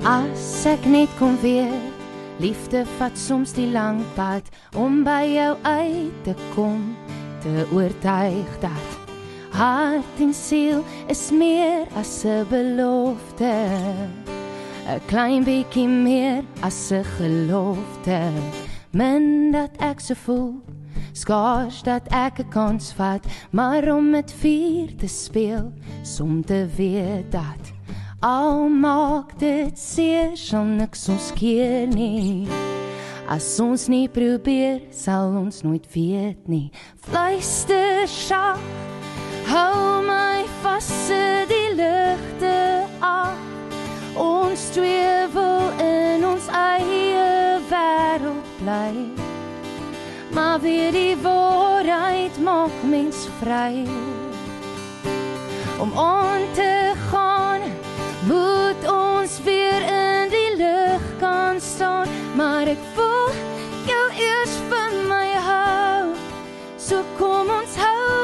As ek net kon weet, liefde vat soms die lang pad om by jou uit te kom, te oortuig dat hart en siel is meer as 'n belofte, 'n klein bietjie meer as 'n gelofte, min dat ek so voel, skaars dat ek 'n kans vat, maar om met vuur te speel, som te weet dat al maak dit seer, sal niks ons keer nie. As ons nie probeer, sal ons nooit weet nie. Fluister saag, hou my vas, sit die ligte af. Ons twee wil in ons eie wêreld bly, maar weer die waarheid maak mens vry. Om aan te gaan, moet ons weer in die lig kan staan, maar ek wil jou eers vir my hou, so kom ons hou